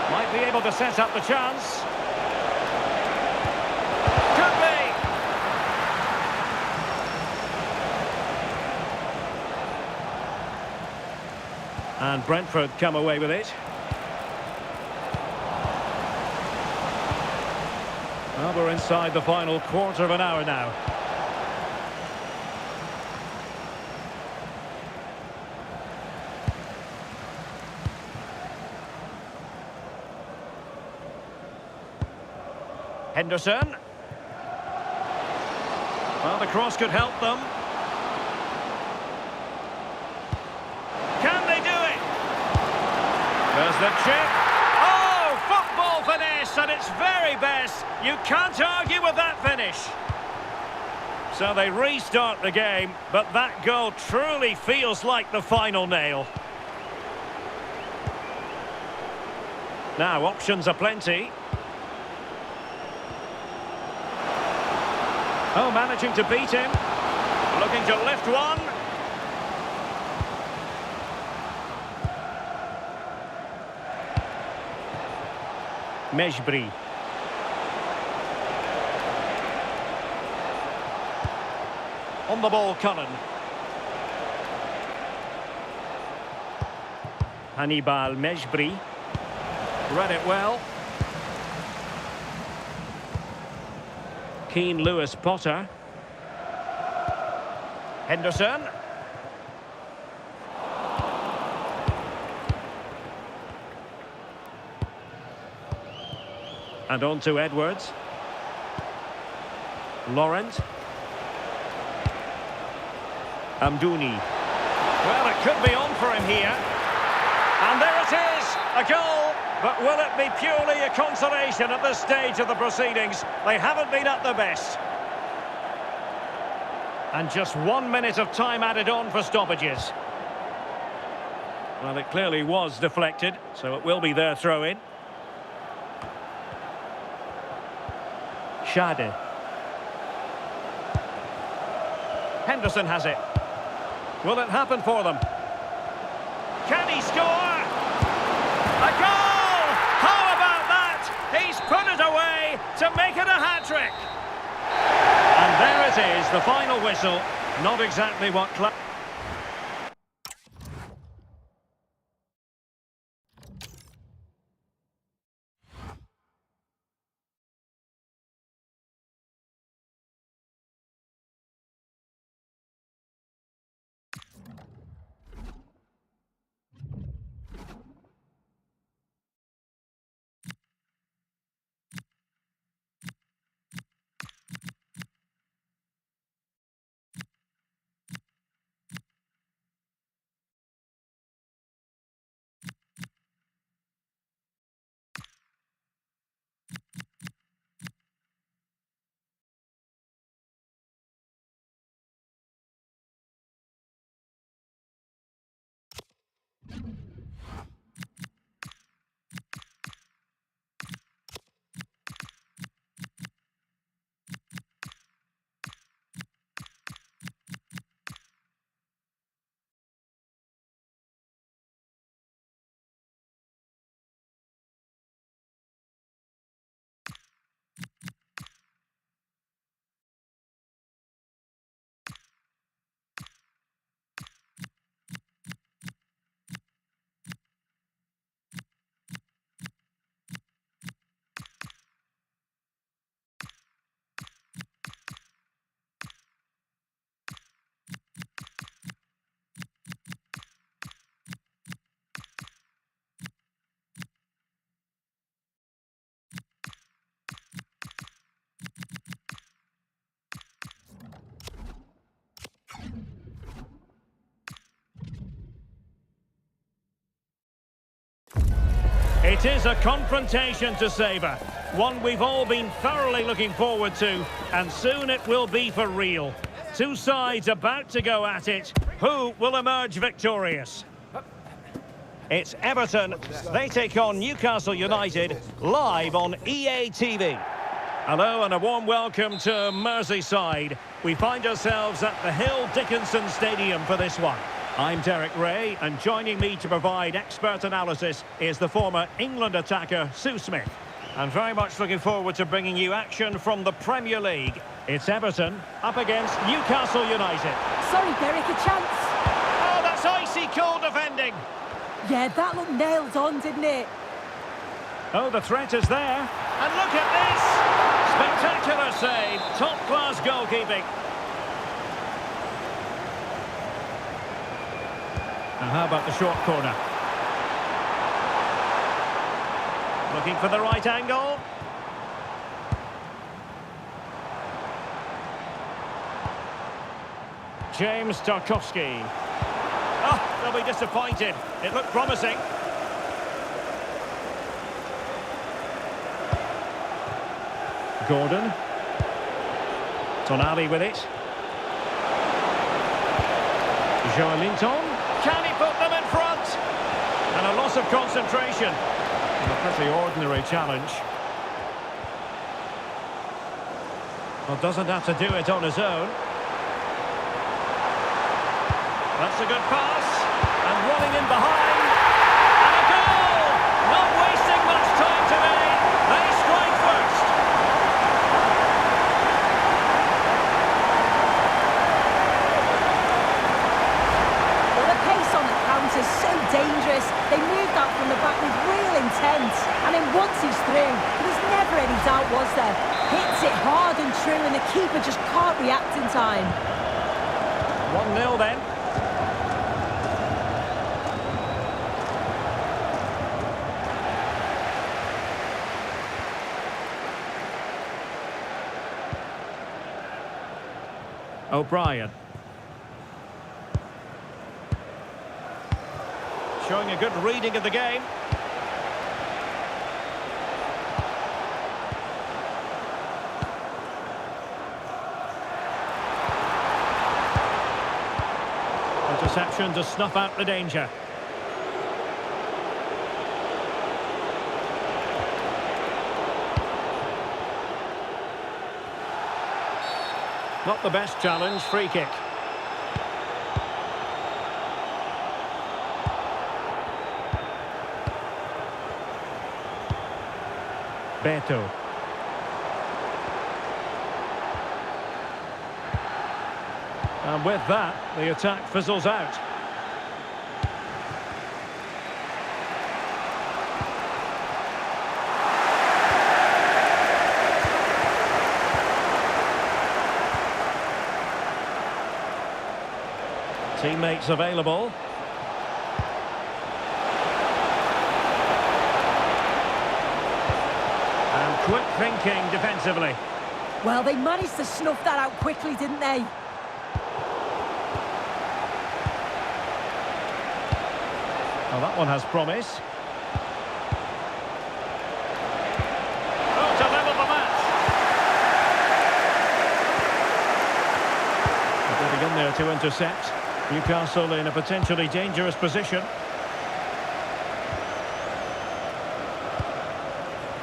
Might be able to set up the chance. Could be. And Brentford come away with it. Well, we're inside the final quarter of an hour now. Henderson. Well, the cross could help them. Can they do it? There's the chip. Oh, football finesse at its very best. You can't argue with that finish. So they restart the game, but that goal truly feels like the final nail. Now, options are plenty. Oh, managing to beat him. Looking to lift one. Mejbri. On the ball, Cullen. Hannibal Mejbri. Read it well. Keane Lewis Potter. Henderson. And on to Edwards. Laurent. Amdouni. Well, it could be on for him here. And there it is, a goal. But will it be purely a consolation at this stage of the proceedings? They haven't been at their best. And just 1 minute of time added on for stoppages. Well, it clearly was deflected, so it will be their throw-in. Schade. Henderson has it. Will it happen for them? Can he score? A goal! How about that? He's put it away to make it a hat-trick. And there it is, the final whistle. Not exactly what club... It is a confrontation to savour, one we've all been thoroughly looking forward to, and soon it will be for real. Two sides about to go at it. Who will emerge victorious? It's Everton. They take on Newcastle United live on EA TV. Hello and a warm welcome to Merseyside. We find ourselves at the Hill Dickinson Stadium for this one. I'm Derek Ray, and joining me to provide expert analysis is the former England attacker, Sue Smith. And very much looking forward to bringing you action from the Premier League. It's Everton up against Newcastle United.
Sorry, Derek, a chance.
Oh, that's icy cold defending.
Yeah, that looked nailed on, didn't it?
Oh, the threat is there. And look at this! Spectacular save, top-class goalkeeping. And how about the short corner? Looking for the right angle. James Tarkowski. Oh, they'll be disappointed. It looked promising. Gordon. Tonali with it. Joelinton. Can he put them in front? And a loss of concentration. A pretty ordinary challenge. Well, doesn't have to do it on his own. That's a good pass. And running in behind. And a goal! Not wasting much time today. They strike first.
through. There was never any doubt, was there? Hits it hard and true, and the keeper just can't react in time.
1-0 then. O'Brien. Showing a good reading of the game. Interception to snuff out the danger. Not the best challenge, free kick. Beto. And with that, the attack fizzles out. Teammates available. And quick thinking defensively.
Well, they managed to snuff that out quickly, didn't they?
Well, that one has promise. Oh, to level the match. Getting in there to intercept. Newcastle in a potentially dangerous position.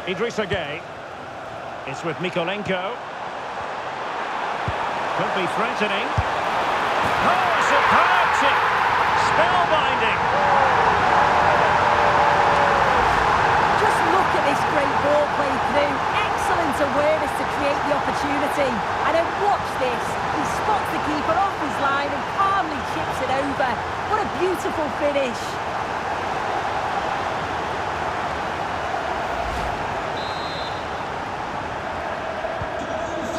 Idrissa Gueye. It's with Mikolenko. Could be threatening. Oh, superb chip! Spellbinding!
Just look at this great ball play through. Excellent awareness to create the opportunity. And then watch this. He spots the keeper off his line and calmly chips it over. What a beautiful finish.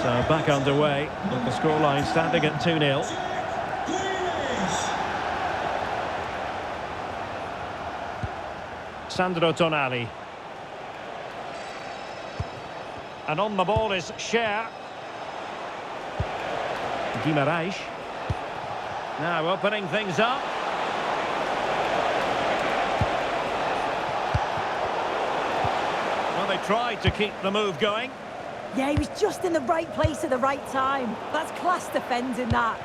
So back underway with the scoreline standing at 2-0. Sandro Tonali. And on the ball is Cher. Guimaraes. Now opening things up. Well, they tried to keep the move going.
Yeah, he was just in the right place at the right time. That's class defending, that.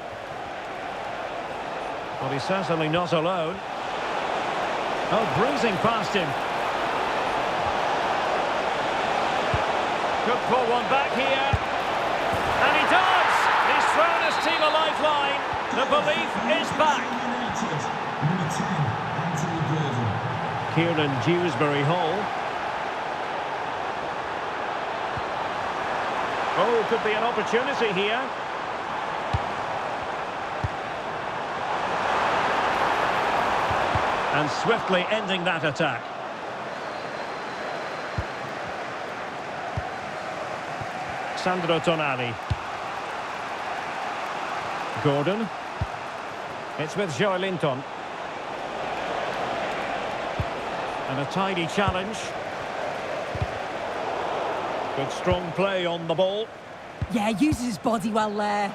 Well, he's certainly not alone. Oh, breezing past him. Could pull one back here. And he does! He's thrown his team a lifeline. The belief is back. Kieran Dewsbury Hall. Oh, could be an opportunity here. And swiftly ending that attack. Sandro Tonali. Gordon. It's with Joelinton. And a tidy challenge. Good strong play on the ball.
Yeah, uses his body well there.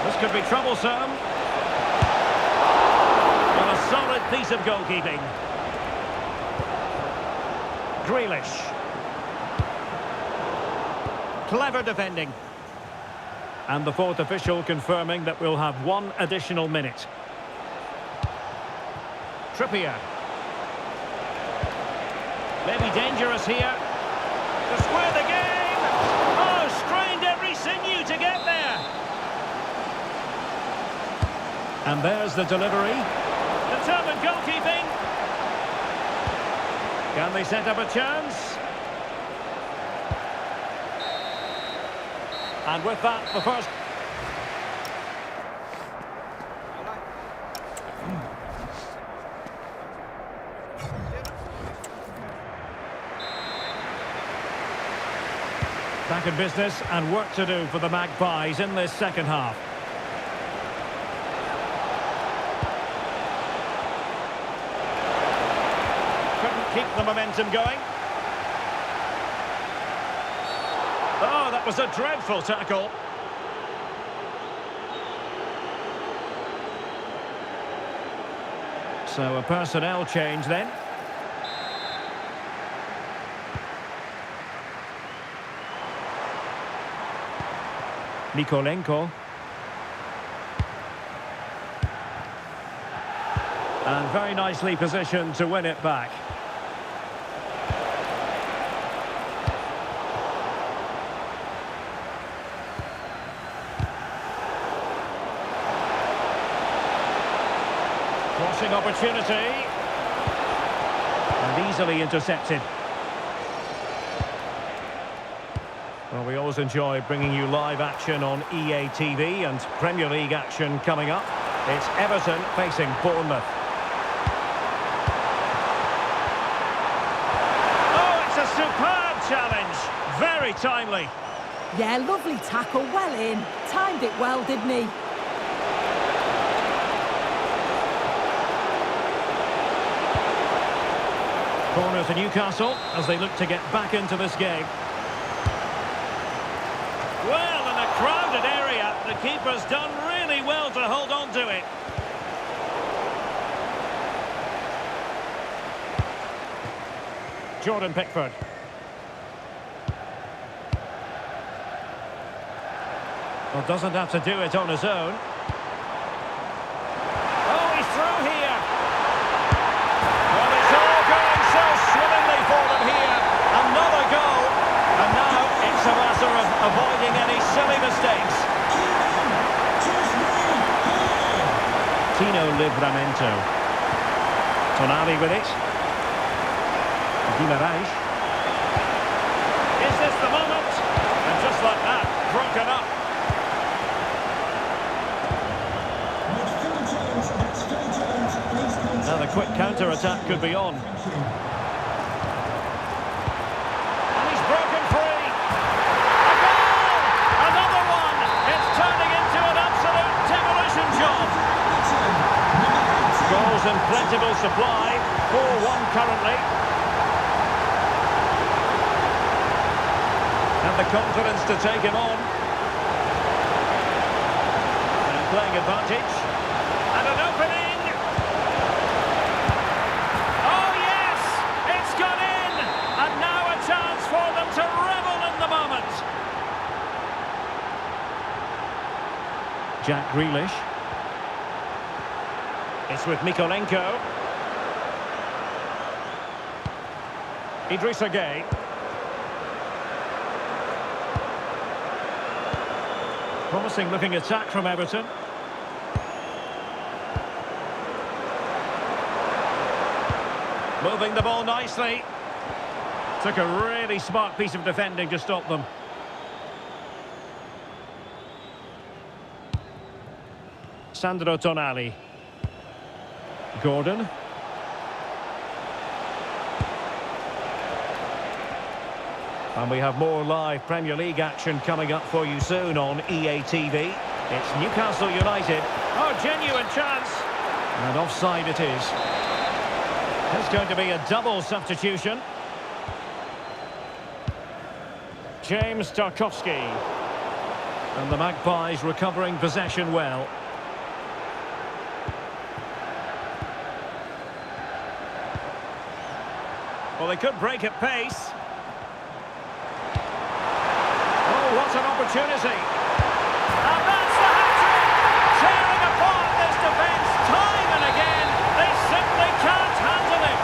This could be troublesome. And a solid piece of goalkeeping. Grealish. Clever defending. And the fourth official confirming that we'll have one additional minute. Trippier. Maybe dangerous here. To square the game! Oh, strained every sinew to get there! And there's the delivery. Determined goalkeeping. Can they set up a chance? And with that, the first... Back in business and work to do for the Magpies in this second half. Couldn't keep the momentum going. Oh, that was a dreadful tackle. So a personnel change then. Nikolenko. And very nicely positioned to win it back. Crossing opportunity. And easily intercepted. Well, we always enjoy bringing you live action on EA TV and Premier League action coming up. It's Everton facing Bournemouth. Oh, it's a superb challenge. Very timely.
Yeah, lovely tackle, well in. Timed it well, didn't he?
Corner to Newcastle as they look to get back into this game. Well, in a crowded area, the keeper's done really well to hold on to it. Jordan Pickford. Well, doesn't have to do it on his own. Oh, he's through here. Well, it's all going so swimmingly for them here. Another goal. And now it's a matter of avoiding any silly mistakes. Tino Livramento. Tonali with it. Guimaraes. Is this the moment? And just like that, broken up. Now the quick counter-attack could be on. And he's broken free. A goal! Another one! It's turning into an absolute demolition job. Goals in plentiful supply. 4-1 currently. And the confidence to take him on. And playing advantage. And an opening. Oh yes! It's gone in! And now a chance for them to revel in the moment. Jack Grealish. It's with Mikolenko. Idrissa Gueye. Promising looking attack from Everton. Moving the ball nicely. Took a really smart piece of defending to stop them. Sandro Tonali. Gordon. And we have more live Premier League action coming up for you soon on EA TV. It's Newcastle United. Oh, genuine chance. And offside it is. It's going to be a double substitution. James Tarkowski. And the Magpies recovering possession well. Well, they could break at pace. Oh, what an opportunity. And that's the hat-trick! Tearing apart this defence time and again. They simply can't handle it.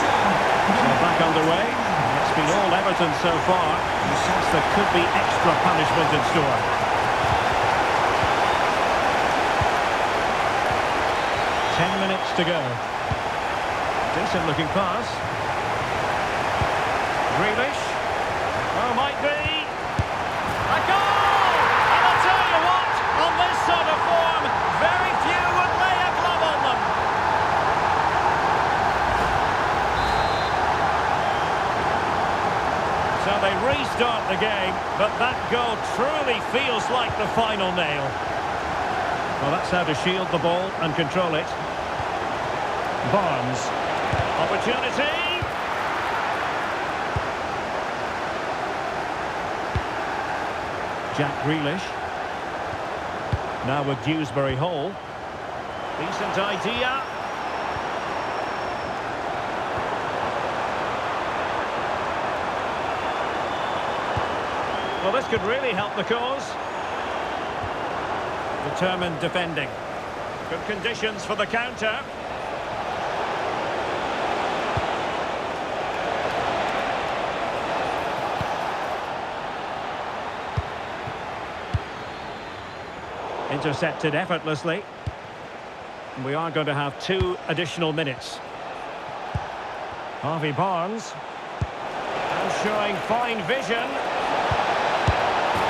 So back underway. It's been all Everton so far. You sense there could be extra punishment in store. Minutes to go. Decent looking pass. Grealish. Oh, might be. A goal! And I'll tell you what, on this sort of form, very few would lay a glove on them. So Well, they restart the game, but that goal truly feels like the final nail. Well, that's how to shield the ball and control it. Barnes. Opportunity. Jack Grealish. Now with Dewsbury Hall. Decent idea. Well, this could really help the cause. Determined defending. Good conditions for the counter. Intercepted effortlessly. And we are going to have 2 additional minutes. Harvey Barnes. And showing fine vision.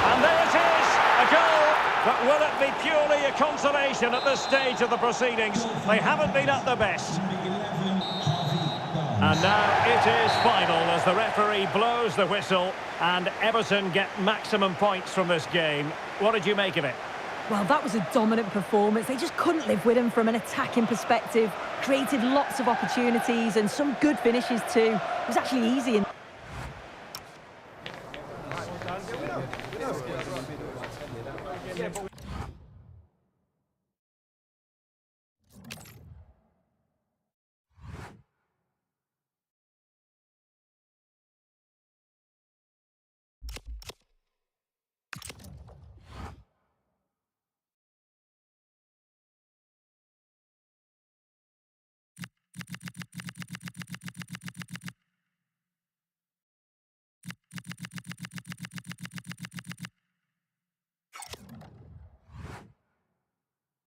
And there it is! A goal! But will it be purely a consolation at this stage of the proceedings? They haven't been at their best. And now it is final as the referee blows the whistle and Everton get maximum points from this game. What did you make of it?
Well, that was a dominant performance. They just couldn't live with him from an attacking perspective. Created lots of opportunities and some good finishes too. It was actually easy.